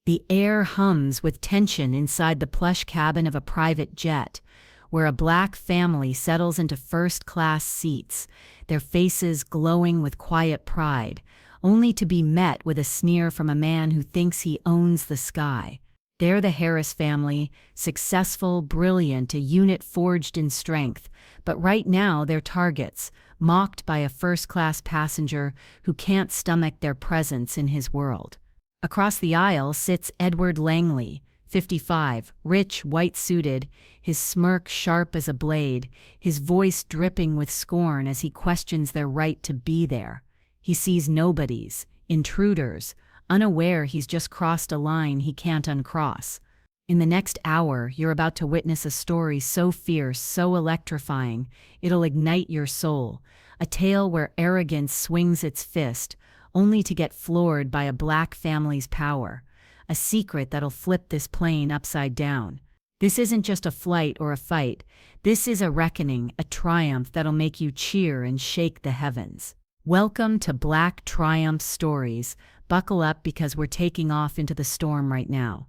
The air hums with tension inside the plush cabin of a private jet, where a black family settles into first-class seats, their faces glowing with quiet pride, only to be met with a sneer from a man who thinks he owns the sky. They're the Harris family, successful, brilliant, a unit forged in strength, but right now they're targets, mocked by a first-class passenger who can't stomach their presence in his world. Across the aisle sits Edward Langley, 55, rich, white-suited, his smirk sharp as a blade, his voice dripping with scorn as he questions their right to be there. He sees nobodies, intruders, unaware he's just crossed a line he can't uncross. In the next hour, you're about to witness a story so fierce, so electrifying, it'll ignite your soul. A tale where arrogance swings its fist, only to get floored by a black family's power. A secret that'll flip this plane upside down. This isn't just a flight or a fight. This is a reckoning, a triumph that'll make you cheer and shake the heavens. Welcome to Black Triumph Stories. Buckle up because we're taking off into the storm right now.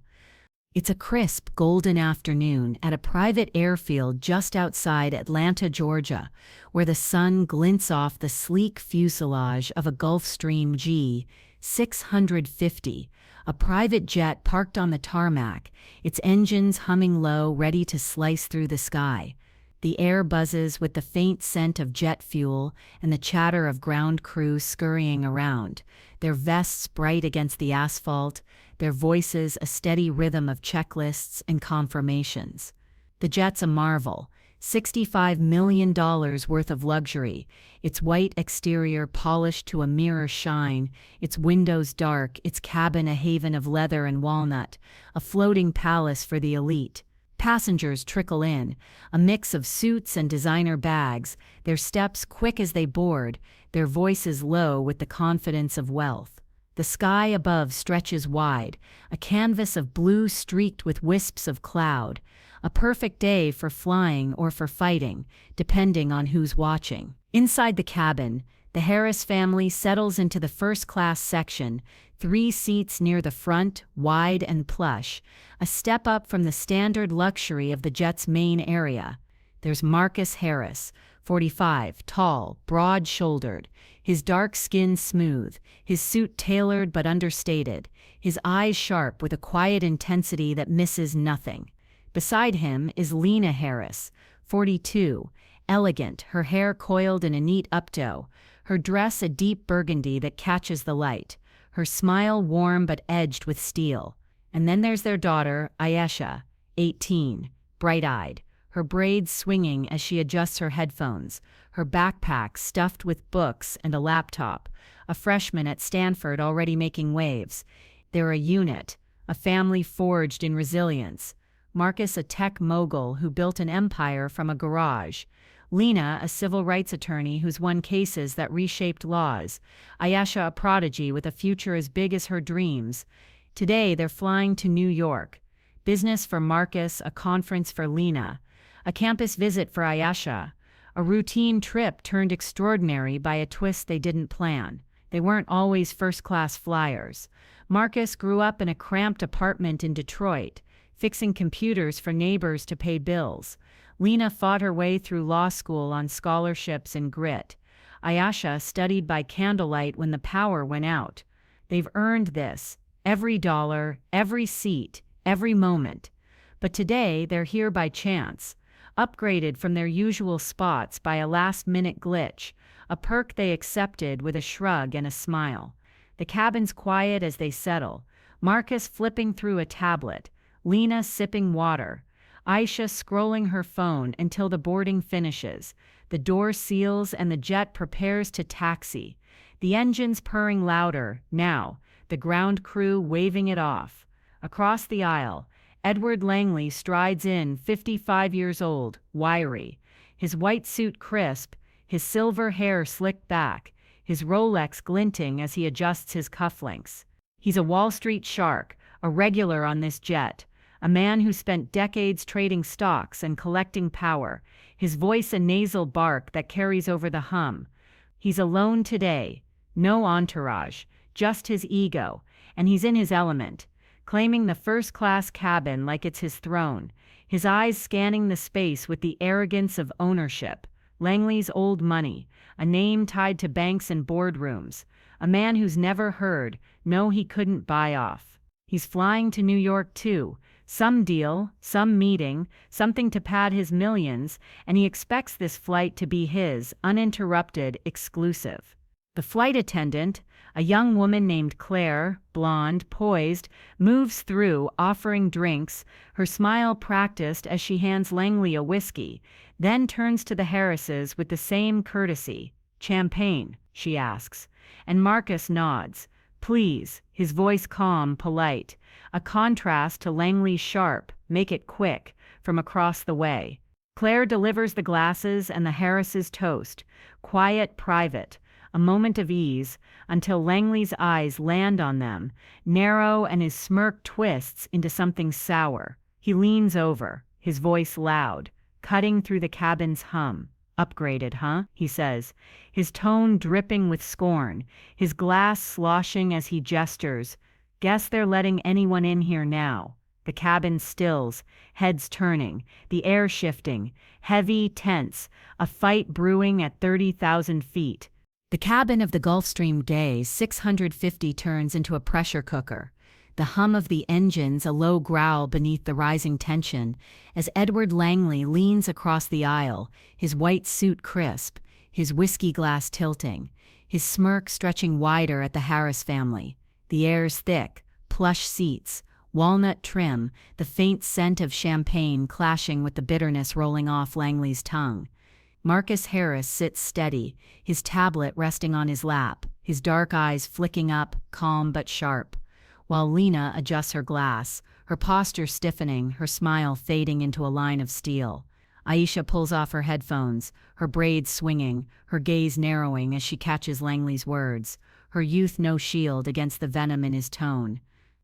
It's a crisp, golden afternoon at a private airfield just outside Atlanta, Georgia, where the sun glints off the sleek fuselage of a Gulfstream G650, a private jet parked on the tarmac, its engines humming low, ready to slice through the sky. The air buzzes with the faint scent of jet fuel and the chatter of ground crew scurrying around, their vests bright against the asphalt, their voices a steady rhythm of checklists and confirmations. The jet's a marvel, $65 million worth of luxury, its white exterior polished to a mirror shine, its windows dark, its cabin a haven of leather and walnut, a floating palace for the elite. Passengers trickle in, a mix of suits and designer bags, their steps quick as they board, their voices low with the confidence of wealth. The sky above stretches wide, a canvas of blue streaked with wisps of cloud, a perfect day for flying or for fighting, depending on who's watching. Inside the cabin, the Harris family settles into the first-class section, 3 seats near the front, wide and plush, a step up from the standard luxury of the jet's main area. There's Marcus Harris, 45, tall, broad-shouldered, his dark skin smooth, his suit tailored but understated, his eyes sharp with a quiet intensity that misses nothing. Beside him is Lena Harris, 42, elegant, her hair coiled in a neat updo, her dress a deep burgundy that catches the light, her smile warm but edged with steel. And then there's their daughter, Ayesha, 18, bright-eyed, her braids swinging as she adjusts her headphones, her backpack stuffed with books and a laptop, a freshman at Stanford already making waves. They're a unit, a family forged in resilience. Marcus, a tech mogul who built an empire from a garage. Lena, a civil rights attorney who's won cases that reshaped laws. Ayesha, a prodigy with a future as big as her dreams. Today, they're flying to New York. Business for Marcus, a conference for Lena. A campus visit for Ayesha. A routine trip turned extraordinary by a twist they didn't plan. They weren't always first-class flyers. Marcus grew up in a cramped apartment in Detroit, fixing computers for neighbors to pay bills. Lena fought her way through law school on scholarships and grit. Ayesha studied by candlelight when the power went out. They've earned this, every dollar, every seat, every moment. But today they're here by chance, upgraded from their usual spots by a last-minute glitch, a perk they accepted with a shrug and a smile. The cabin's quiet as they settle, Marcus flipping through a tablet, Lena sipping water, Ayesha scrolling her phone until the boarding finishes. The door seals and the jet prepares to taxi. The engines purring louder, now, the ground crew waving it off. Across the aisle, Edward Langley strides in, 55 years old, wiry, his white suit crisp, his silver hair slicked back, his Rolex glinting as he adjusts his cufflinks. He's a Wall Street shark, a regular on this jet, a man who spent decades trading stocks and collecting power, his voice a nasal bark that carries over the hum. He's alone today, no entourage, just his ego, and he's in his element. claiming the first-class cabin like it's his throne, his eyes scanning the space with the arrogance of ownership. Langley's old money, a name tied to banks and boardrooms, a man who's never heard, no he couldn't buy off. He's flying to New York too, some deal, some meeting, something to pad his millions, and he expects this flight to be his, uninterrupted, exclusive. The flight attendant, a young woman named Claire, blonde, poised, moves through, offering drinks, her smile practiced as she hands Langley a whiskey, then turns to the Harrises with the same courtesy. "Champagne?" she asks, and Marcus nods. "Please," his voice calm, polite, a contrast to Langley's sharp, "Make it quick," from across the way. Claire delivers the glasses and the Harrises toast, quiet, private, a moment of ease, until Langley's eyes land on them, narrow, and his smirk twists into something sour. He leans over, his voice loud, cutting through the cabin's hum. "Upgraded, huh?" he says, his tone dripping with scorn, his glass sloshing as he gestures. "Guess they're letting anyone in here now." The cabin stills, heads turning, the air shifting, heavy, tense, a fight brewing at 30,000 feet. The cabin of the Gulfstream Day 650 turns into a pressure cooker, the hum of the engines a low growl beneath the rising tension, as Edward Langley leans across the aisle, his white suit crisp, his whiskey glass tilting, his smirk stretching wider at the Harris family. The air's thick, plush seats, walnut trim, the faint scent of champagne clashing with the bitterness rolling off Langley's tongue. Marcus Harris sits steady, his tablet resting on his lap, his dark eyes flicking up, calm but sharp, while Lena adjusts her glass, her posture stiffening, her smile fading into a line of steel. Aisha pulls off her headphones, her braids swinging, her gaze narrowing as she catches Langley's words, her youth no shield against the venom in his tone.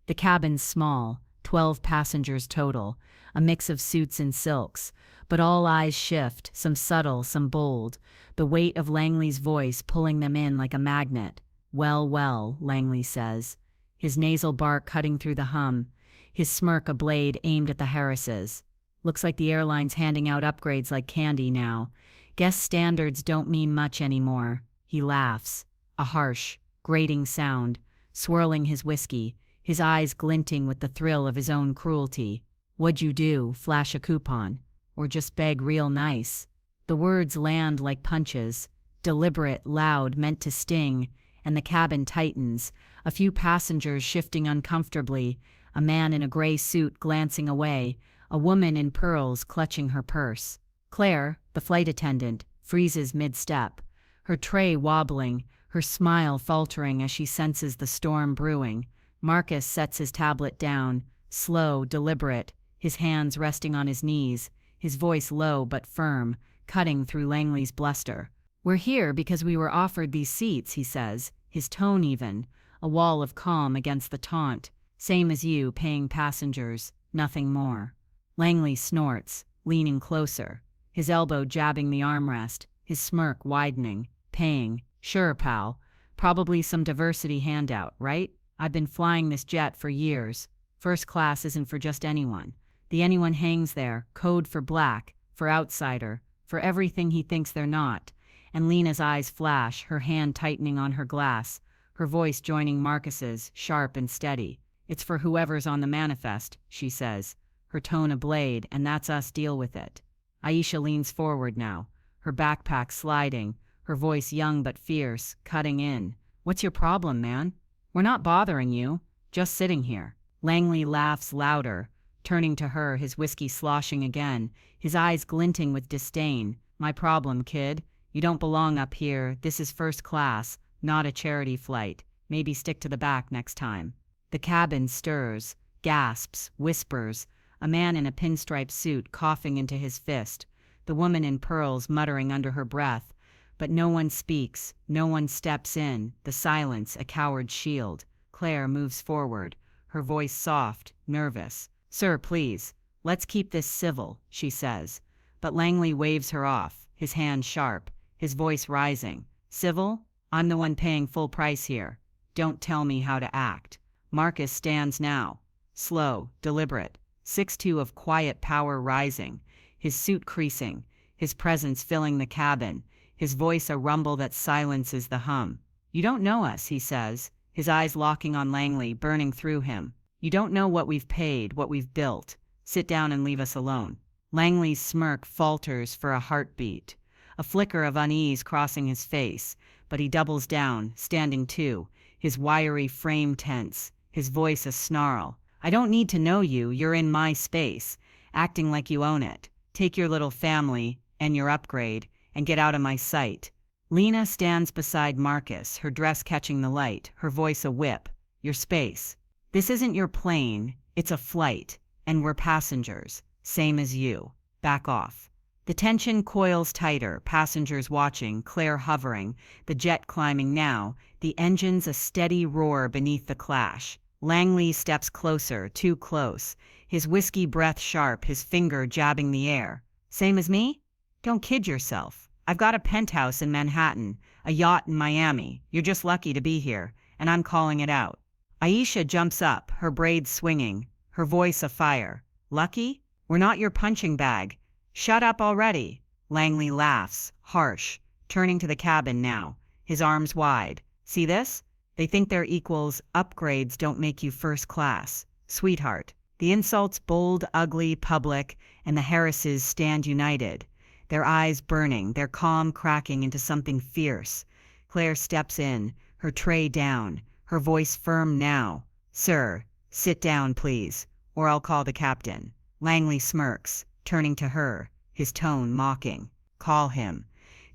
The cabin's small, 12 passengers total, a mix of suits and silks, but all eyes shift, some subtle, some bold, the weight of Langley's voice pulling them in like a magnet. "Well, well," Langley says, his nasal bark cutting through the hum, his smirk a blade aimed at the Harrises. "Looks like the airline's handing out upgrades like candy now. Guess standards don't mean much anymore." He laughs, a harsh, grating sound, swirling his whiskey, his eyes glinting with the thrill of his own cruelty. "What'd you do, flash a coupon? Or just beg real nice?" The words land like punches, deliberate, loud, meant to sting, and the cabin tightens, a few passengers shifting uncomfortably, a man in a gray suit glancing away, a woman in pearls clutching her purse. Claire, the flight attendant, freezes mid-step, her tray wobbling, her smile faltering as she senses the storm brewing. Marcus sets his tablet down, slow, deliberate, his hands resting on his knees, his voice low but firm, cutting through Langley's bluster. "We're here because we were offered these seats," he says, his tone even, a wall of calm against the taunt. "Same as you, paying passengers, nothing more." Langley snorts, leaning closer, his elbow jabbing the armrest, his smirk widening. "Paying? Sure, pal. Probably some diversity handout, right? I've been flying this jet for years. First class isn't for just anyone. The anyone hangs there, code for black, for outsider, for everything he thinks they're not." And Lena's eyes flash, her hand tightening on her glass, her voice joining Marcus's, sharp and steady. "It's for whoever's on the manifest," she says, her tone a blade, "and that's us, deal with it." Aisha leans forward now, her backpack sliding, her voice young but fierce, cutting in. "What's your problem, man? We're not bothering you, just sitting here." Langley laughs louder, turning to her, his whiskey sloshing again, his eyes glinting with disdain. "My problem, kid. You don't belong up here. This is first class, not a charity flight. Maybe stick to the back next time." The cabin stirs, gasps, whispers, a man in a pinstripe suit coughing into his fist, the woman in pearls muttering under her breath. But no one speaks, no one steps in, the silence a coward's shield. Claire moves forward, her voice soft, nervous. "Sir, please, let's keep this civil," she says. But Langley waves her off, his hand sharp, his voice rising. "Civil? I'm the one paying full price here. Don't tell me how to act." Marcus stands now, slow, deliberate, 6'2" of quiet power rising, his suit creasing, his presence filling the cabin, his voice a rumble that silences the hum. "You don't know us," he says, his eyes locking on Langley, burning through him. "You don't know what we've paid, what we've built. Sit down and leave us alone." Langley's smirk falters for a heartbeat, a flicker of unease crossing his face, but he doubles down, standing too, his wiry frame tense, his voice a snarl. "I don't need to know you, you're in my space, acting like you own it. Take your little family, and your upgrade, and get out of my sight." Lena stands beside Marcus, her dress catching the light, her voice a whip. "Your space. This isn't your plane, it's a flight, and we're passengers, same as you. Back off." The tension coils tighter, passengers watching, Claire hovering, the jet climbing now, the engines a steady roar beneath the clash. Langley steps closer, too close, his whiskey breath sharp, his finger jabbing the air. "Same as me? Don't kid yourself. I've got a penthouse in Manhattan, a yacht in Miami. You're just lucky to be here, and I'm calling it out." Aisha jumps up, her braids swinging, her voice afire. "Lucky? We're not your punching bag. Shut up already." Langley laughs, harsh, turning to the cabin now, his arms wide. "See this? They think they're equals. Upgrades don't make you first class. Sweetheart." The insults bold, ugly, public, and the Harrises stand united, their eyes burning, their calm cracking into something fierce. Claire steps in, her tray down, her voice firm now. "Sir, sit down, please, or I'll call the captain." Langley smirks, turning to her, his tone mocking. "Call him.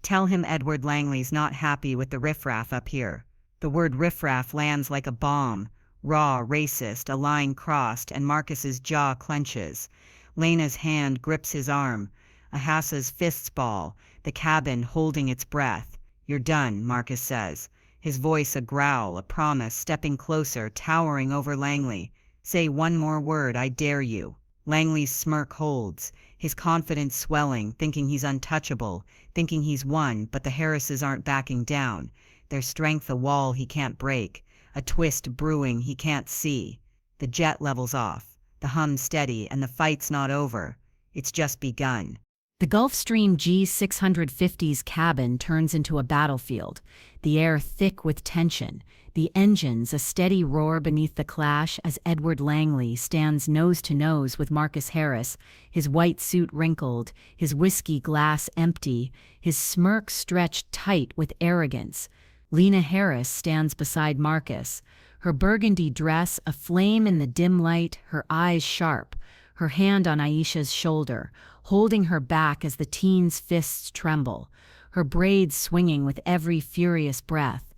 Tell him Edward Langley's not happy with the riffraff up here." The word riffraff lands like a bomb, raw, racist, a line crossed, and Marcus's jaw clenches. Lena's hand grips his arm. Ahassa's fists ball, the cabin holding its breath. "You're done," Marcus says, his voice a growl, a promise, stepping closer, towering over Langley. "Say one more word, I dare you." Langley's smirk holds, his confidence swelling, thinking he's untouchable, thinking he's won, but the Harrises aren't backing down, their strength a wall he can't break, a twist brewing he can't see. The jet levels off, the hum steady, and the fight's not over. It's just begun. The Gulfstream G650's cabin turns into a battlefield, the air thick with tension, the engines a steady roar beneath the clash as Edward Langley stands nose to nose with Marcus Harris, his white suit wrinkled, his whiskey glass empty, his smirk stretched tight with arrogance. Lena Harris stands beside Marcus, her burgundy dress aflame in the dim light, her eyes sharp, her hand on Aisha's shoulder, holding her back as the teen's fists tremble, her braids swinging with every furious breath.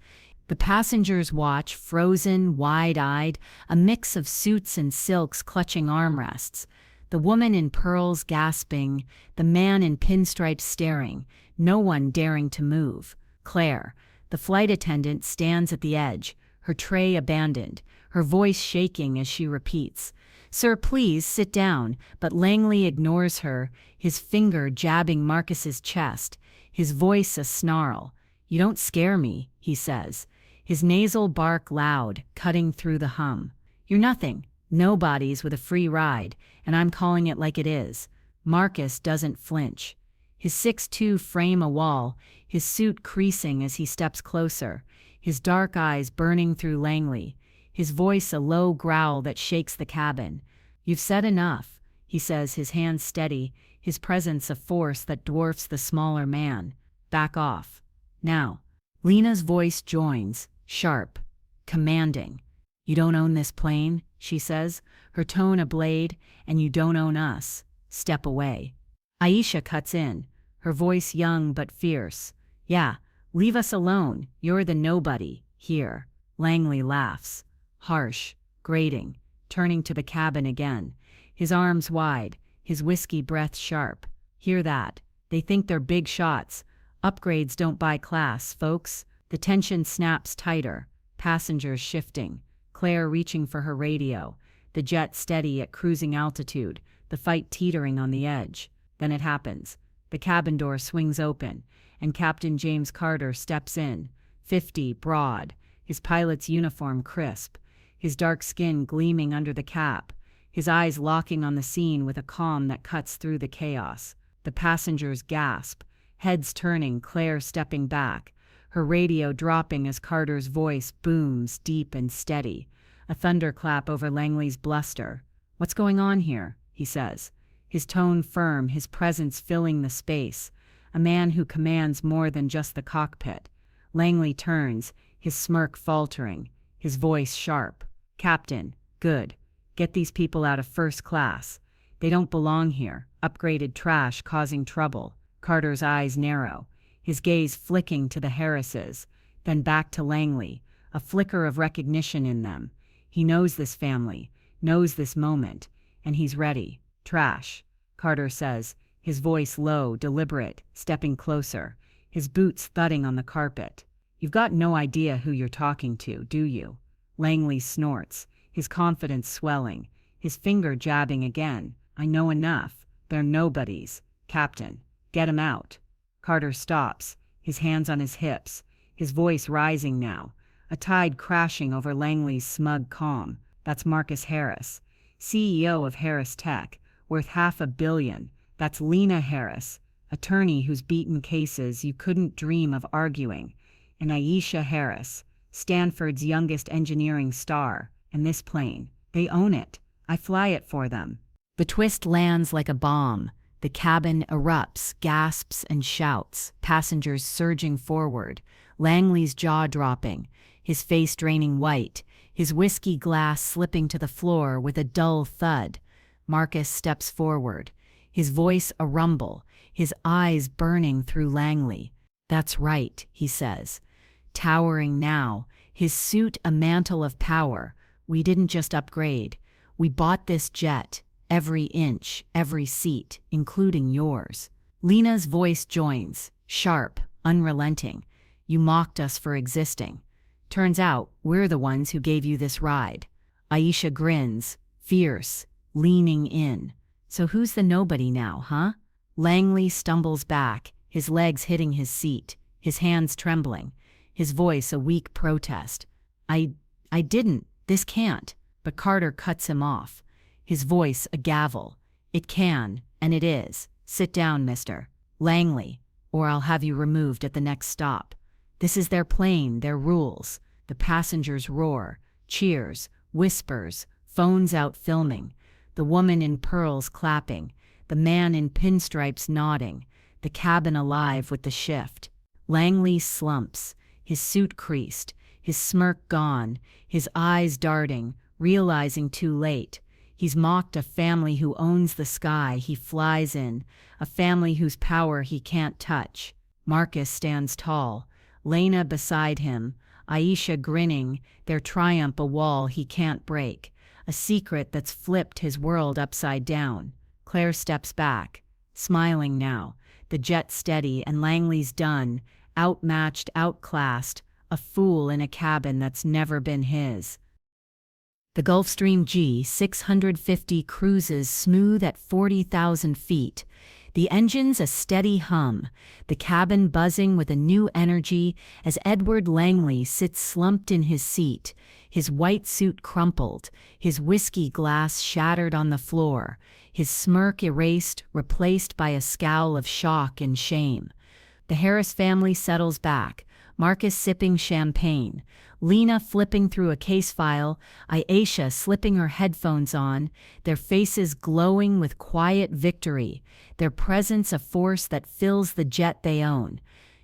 The passengers watch, frozen, wide-eyed, a mix of suits and silks clutching armrests, the woman in pearls gasping, the man in pinstripes staring, no one daring to move. Claire, the flight attendant, stands at the edge, her tray abandoned, her voice shaking as she repeats, "Sir, please sit down," but Langley ignores her, his finger jabbing Marcus's chest, his voice a snarl. "You don't scare me," he says, his nasal bark loud, cutting through the hum. "You're nothing, nobodies with a free ride, and I'm calling it like it is." Marcus doesn't flinch, his 6'2" frame a wall, his suit creasing as he steps closer, his dark eyes burning through Langley, his voice a low growl that shakes the cabin. "You've said enough," he says, his hands steady, his presence a force that dwarfs the smaller man. "Back off. Now." Lena's voice joins, sharp, commanding. "You don't own this plane," she says, her tone a blade, "and you don't own us. Step away." Aisha cuts in, her voice young but fierce. "Yeah, leave us alone. You're the nobody here." Langley laughs, harsh, grating, turning to the cabin again, his arms wide, his whiskey breath sharp. "Hear that? They think they're big shots. Upgrades don't buy class, folks." The tension snaps tighter, passengers shifting, Claire reaching for her radio, the jet steady at cruising altitude, the fight teetering on the edge. Then it happens. The cabin door swings open, and Captain James Carter steps in, 50, broad, his pilot's uniform crisp, his dark skin gleaming under the cap, his eyes locking on the scene with a calm that cuts through the chaos. The passengers gasp, heads turning, Claire stepping back, her radio dropping as Carter's voice booms deep and steady, a thunderclap over Langley's bluster. "What's going on here?" he says, his tone firm, his presence filling the space, a man who commands more than just the cockpit. Langley turns, his smirk faltering, his voice sharp. "Captain, good. Get these people out of first class. They don't belong here. Upgraded trash causing trouble." Carter's eyes narrow, his gaze flicking to the Harrises, then back to Langley, a flicker of recognition in them. He knows this family, knows this moment, and he's ready. "Trash," Carter says, his voice low, deliberate, stepping closer, his boots thudding on the carpet. "You've got no idea who you're talking to, do you?" Langley snorts, his confidence swelling, his finger jabbing again. "I know enough. They're nobodies. Captain, get 'em out." Carter stops, his hands on his hips, his voice rising now, a tide crashing over Langley's smug calm. "That's Marcus Harris, CEO of Harris Tech, worth $500 million. That's Lena Harris, attorney who's beaten cases you couldn't dream of arguing. And Aisha Harris, Stanford's youngest engineering star. And this plane, they own it. I fly it for them." The twist lands like a bomb. The cabin erupts, gasps and shouts, passengers surging forward, Langley's jaw dropping, his face draining white, his whiskey glass slipping to the floor with a dull thud. Marcus steps forward, his voice a rumble, his eyes burning through Langley. "That's right," he says, towering now, his suit a mantle of power. "We didn't just upgrade. We bought this jet. Every inch, every seat, including yours." Lena's voice joins, sharp, unrelenting. "You mocked us for existing. Turns out we're the ones who gave you this ride." Aisha grins, fierce, leaning in. "So who's the nobody now, huh?" Langley stumbles back, his legs hitting his seat, his hands trembling, his voice a weak protest. I didn't. This can't." But Carter cuts him off, his voice a gavel. "It can, and it is. Sit down, Mr. Langley, or I'll have you removed at the next stop. This is their plane, their rules." The passengers roar, cheers, whispers, phones out filming, the woman in pearls clapping, the man in pinstripes nodding, the cabin alive with the shift. Langley slumps, his suit creased, his smirk gone, his eyes darting, realizing too late. He's mocked a family who owns the sky he flies in, a family whose power he can't touch. Marcus stands tall, Lena beside him, Aisha grinning, their triumph a wall he can't break, a secret that's flipped his world upside down. Claire steps back, smiling now, the jet steady, and Langley's done, outmatched, outclassed, a fool in a cabin that's never been his. The Gulfstream G650 cruises smooth at 40,000 feet, the engines a steady hum, the cabin buzzing with a new energy as Edward Langley sits slumped in his seat, his white suit crumpled, his whiskey glass shattered on the floor, his smirk erased, replaced by a scowl of shock and shame. The Harris family settles back, Marcus sipping champagne, Lena flipping through a case file, Aisha slipping her headphones on, their faces glowing with quiet victory, their presence a force that fills the jet they own.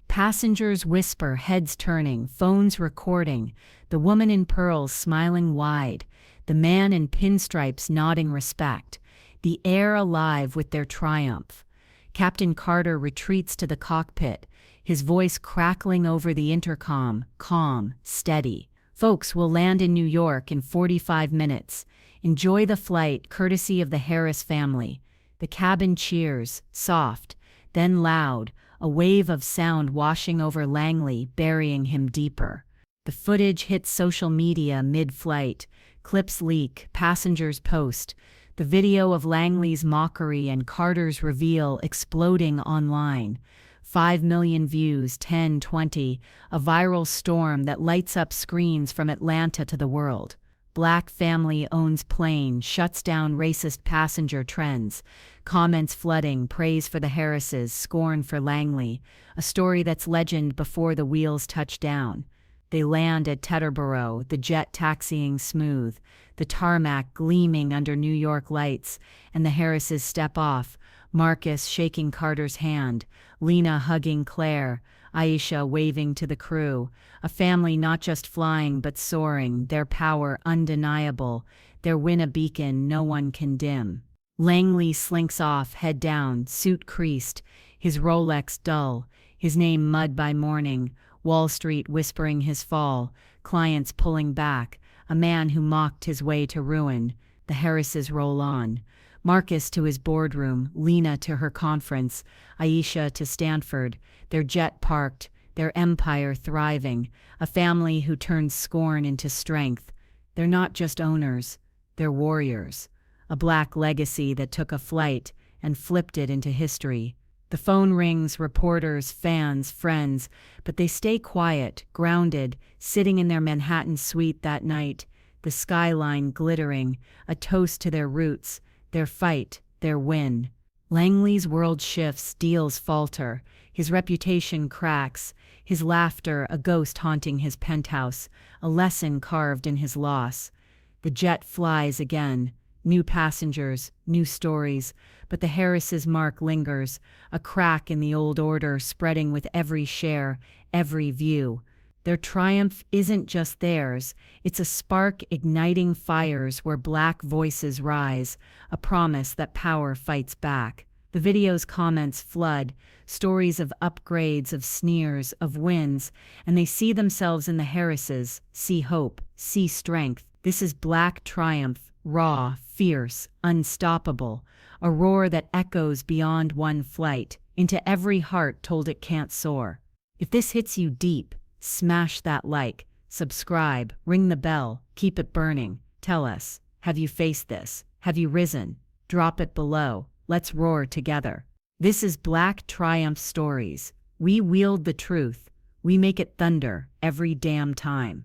Passengers whisper, heads turning, phones recording, the woman in pearls smiling wide, the man in pinstripes nodding respect, the air alive with their triumph. Captain Carter retreats to the cockpit, his voice crackling over the intercom, calm, steady. "Folks, we'll land in New York in 45 minutes. Enjoy the flight, courtesy of the Harris family." The cabin cheers, soft, then loud, a wave of sound washing over Langley, burying him deeper. The footage hits social media mid-flight, clips leak, passengers post, the video of Langley's mockery and Carter's reveal exploding online. 5 million views, 10, 20, a viral storm that lights up screens from Atlanta to the world. Black family owns plane, shuts down racist passenger trends. Comments flooding, praise for the Harrises, scorn for Langley. A story that's legend before the wheels touch down. They land at Teterboro, the jet taxiing smooth, the tarmac gleaming under New York lights, and the Harrises step off, Marcus shaking Carter's hand, Lena hugging Claire, Aisha waving to the crew, a family not just flying but soaring, their power undeniable, their win a beacon no one can dim. Langley slinks off, head down, suit creased, his Rolex dull, his name mud by morning, Wall Street whispering his fall, clients pulling back, a man who mocked his way to ruin. The Harrises roll on. Marcus to his boardroom, Lena to her conference, Aisha to Stanford, their jet parked, their empire thriving, a family who turns scorn into strength. They're not just owners, they're warriors. A black legacy that took a flight and flipped it into history. The phone rings, reporters, fans, friends, but they stay quiet, grounded, sitting in their Manhattan suite that night, the skyline glittering, a toast to their roots, their fight, their win. Langley's world shifts, deals falter, his reputation cracks, his laughter a ghost haunting his penthouse, a lesson carved in his loss. The jet flies again. New passengers, new stories, but the Harrises' mark lingers, a crack in the old order spreading with every share, every view. Their triumph isn't just theirs, it's a spark igniting fires where black voices rise, a promise that power fights back. The video's comments flood, stories of upgrades, of sneers, of wins, and they see themselves in the Harrises, see hope, see strength. This is black triumph, raw, fierce, unstoppable, a roar that echoes beyond one flight, into every heart told it can't soar. If this hits you deep, smash that like, subscribe, ring the bell, keep it burning. Tell us, have you faced this? Have you risen? Drop it below. Let's roar together. This is Black Triumph Stories. We wield the truth. We make it thunder every damn time.